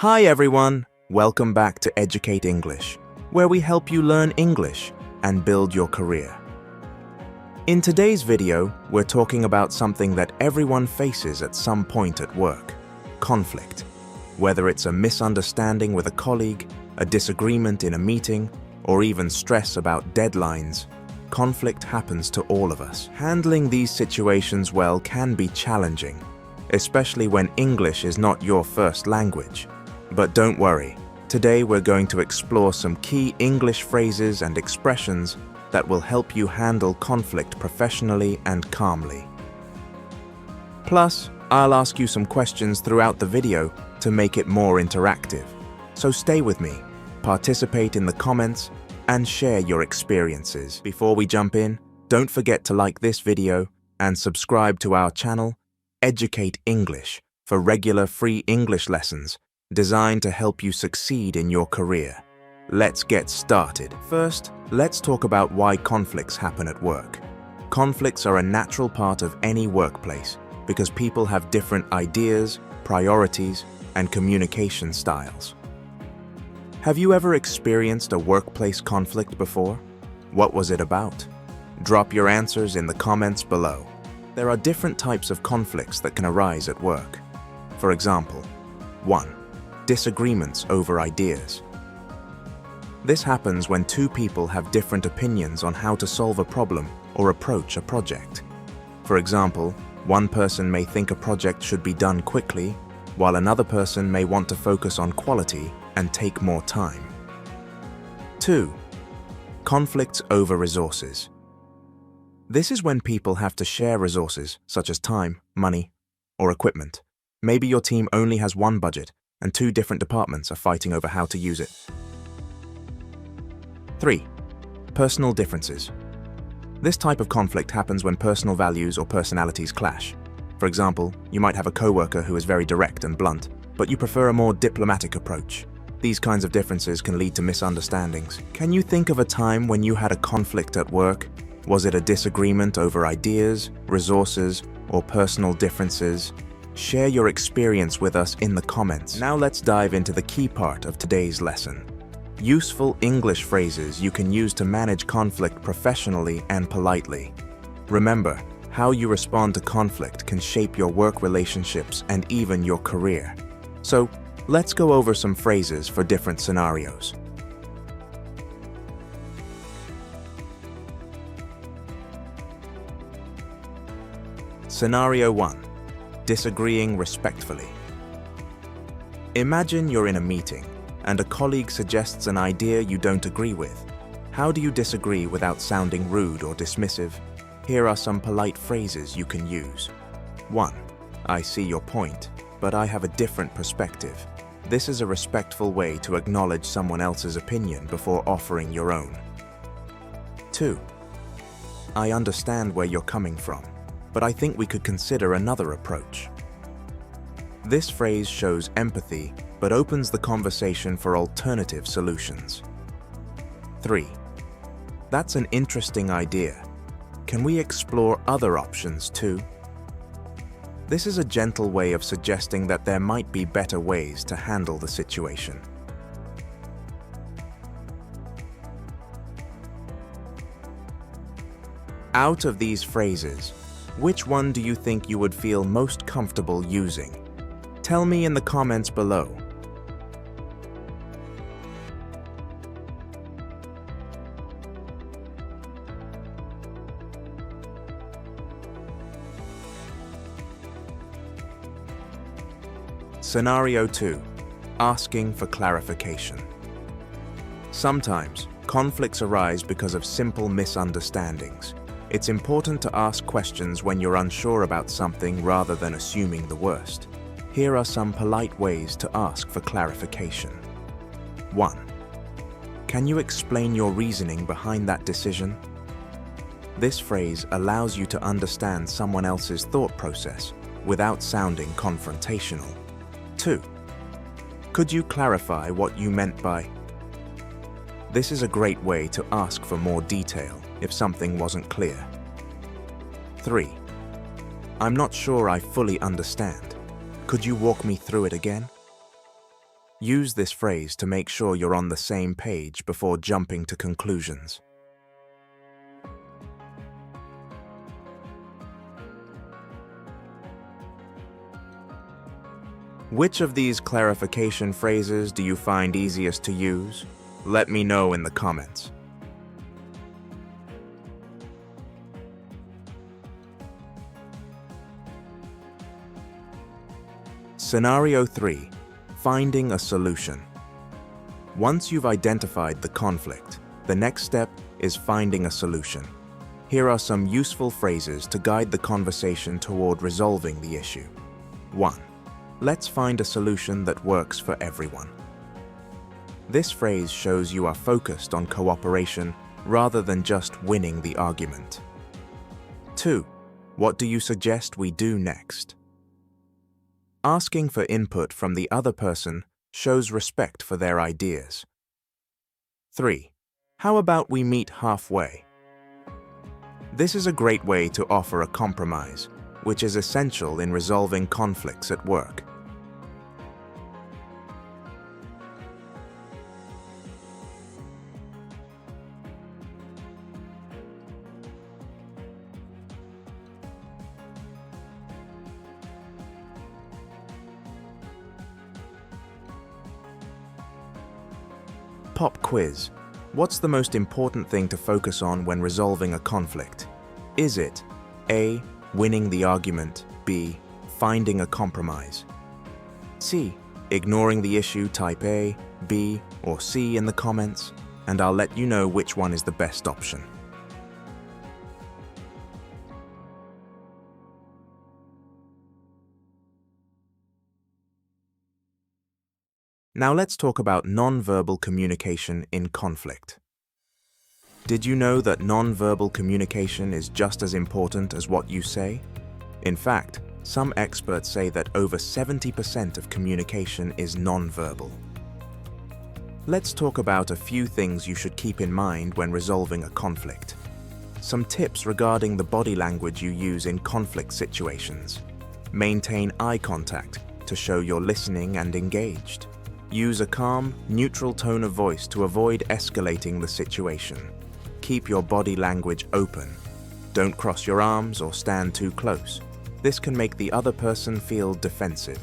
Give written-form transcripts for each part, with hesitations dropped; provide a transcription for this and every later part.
Hi everyone, welcome back to Educate English, where we help you learn English and build your career. In today's video, we're talking about something that everyone faces at some point at work: conflict. Whether it's a misunderstanding with a colleague, a disagreement in a meeting, or even stress about deadlines, conflict happens to all of us. Handling these situations well can be challenging, especially when English is not your first language. But don't worry, today we're going to explore some key English phrases and expressions that will help you handle conflict professionally and calmly. Plus, I'll ask you some questions throughout the video to make it more interactive. So stay with me, participate in the comments, and share your experiences. Before we jump in, don't forget to like this video and subscribe to our channel, Educate English, for regular free English lessons designed to help you succeed in your career. Let's get started. First, let's talk about why conflicts happen at work. Conflicts are a natural part of any workplace because people have different ideas, priorities, and communication styles. Have you ever experienced a workplace conflict before? What was it about? Drop your answers in the comments below. There are different types of conflicts that can arise at work. For example, 1. Disagreements over ideas. This happens when two people have different opinions on how to solve a problem or approach a project. For example, one person may think a project should be done quickly, while another person may want to focus on quality and take more time. 2. Conflicts over resources. This is when people have to share resources such as time, money, or equipment. Maybe your team only has one budget and two different departments are fighting over how to use it. 3. Personal differences. This type of conflict happens when personal values or personalities clash. For example, you might have a coworker who is very direct and blunt, but you prefer a more diplomatic approach. These kinds of differences can lead to misunderstandings. Can you think of a time when you had a conflict at work? Was it a disagreement over ideas, resources, or personal differences? Share your experience with us in the comments. Now let's dive into the key part of today's lesson: useful English phrases you can use to manage conflict professionally and politely. Remember, how you respond to conflict can shape your work relationships and even your career. So, let's go over some phrases for different scenarios. Scenario 1. Disagreeing respectfully. Imagine you're in a meeting and a colleague suggests an idea you don't agree with. How do you disagree without sounding rude or dismissive? Here are some polite phrases you can use. 1. I see your point, but I have a different perspective. This is a respectful way to acknowledge someone else's opinion before offering your own. 2. I understand where you're coming from, but I think we could consider another approach. This phrase shows empathy, but opens the conversation for alternative solutions. 3. That's an interesting idea. Can we explore other options too? This is a gentle way of suggesting that there might be better ways to handle the situation. Out of these phrases, which one do you think you would feel most comfortable using? Tell me in the comments below. Scenario 2. Asking for clarification. Sometimes, conflicts arise because of simple misunderstandings. It's important to ask questions when you're unsure about something rather than assuming the worst. Here are some polite ways to ask for clarification. 1. Can you explain your reasoning behind that decision? This phrase allows you to understand someone else's thought process without sounding confrontational. 2. Could you clarify what you meant by? This is a great way to ask for more detail if something wasn't clear. 3. I'm not sure I fully understand. Could you walk me through it again? Use this phrase to make sure you're on the same page before jumping to conclusions. Which of these clarification phrases do you find easiest to use? Let me know in the comments. Scenario 3. Finding a solution. Once you've identified the conflict, the next step is finding a solution. Here are some useful phrases to guide the conversation toward resolving the issue. 1. Let's find a solution that works for everyone. This phrase shows you are focused on cooperation rather than just winning the argument. 2. What do you suggest we do next? Asking for input from the other person shows respect for their ideas. 3. How about we meet halfway? This is a great way to offer a compromise, which is essential in resolving conflicts at work. Pop quiz. What's the most important thing to focus on when resolving a conflict? Is it A. Winning the argument, B. Finding a compromise? C. Ignoring the issue, type A, B, or C in the comments, and I'll let you know which one is the best option. Now let's talk about non-verbal communication in conflict. Did you know that non-verbal communication is just as important as what you say? In fact, some experts say that over 70% of communication is non-verbal. Let's talk about a few things you should keep in mind when resolving a conflict. Some tips regarding the body language you use in conflict situations. Maintain eye contact to show you're listening and engaged. Use a calm, neutral tone of voice to avoid escalating the situation. Keep your body language open. Don't cross your arms or stand too close. This can make the other person feel defensive.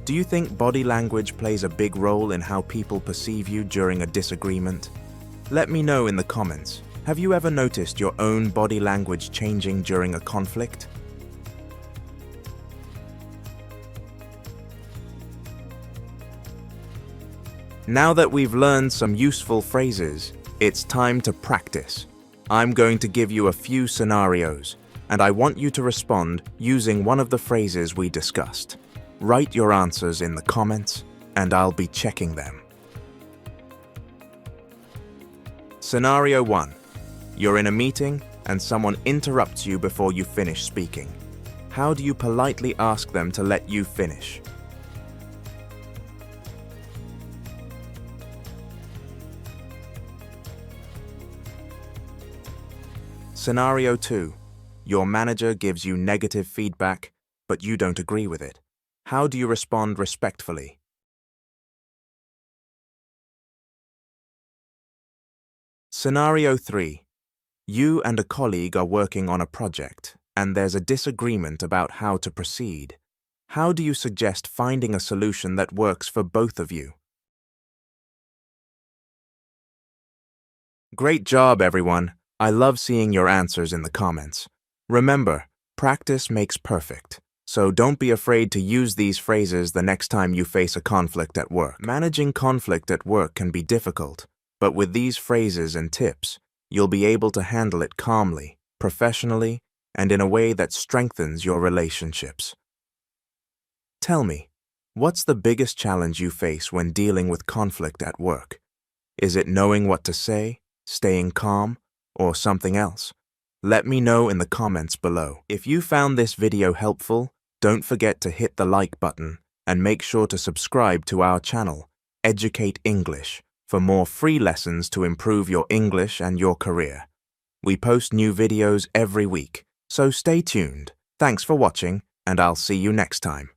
Do you think body language plays a big role in how people perceive you during a disagreement? Let me know in the comments. Have you ever noticed your own body language changing during a conflict? Now that we've learned some useful phrases, it's time to practice. I'm going to give you a few scenarios, and I want you to respond using one of the phrases we discussed. Write your answers in the comments, and I'll be checking them. Scenario 1. You're in a meeting and someone interrupts you before you finish speaking. How do you politely ask them to let you finish? Scenario 2. Your manager gives you negative feedback, but you don't agree with it. How do you respond respectfully? Scenario 3. You and a colleague are working on a project, and there's a disagreement about how to proceed. How do you suggest finding a solution that works for both of you? Great job, everyone! I love seeing your answers in the comments. Remember, practice makes perfect, so don't be afraid to use these phrases the next time you face a conflict at work. Managing conflict at work can be difficult, but with these phrases and tips, you'll be able to handle it calmly, professionally, and in a way that strengthens your relationships. Tell me, what's the biggest challenge you face when dealing with conflict at work? Is it knowing what to say, staying calm, or something else? Let me know in the comments below. If you found this video helpful, don't forget to hit the like button and make sure to subscribe to our channel, Educate English, for more free lessons to improve your English and your career. We post new videos every week, so stay tuned. Thanks for watching, and I'll see you next time.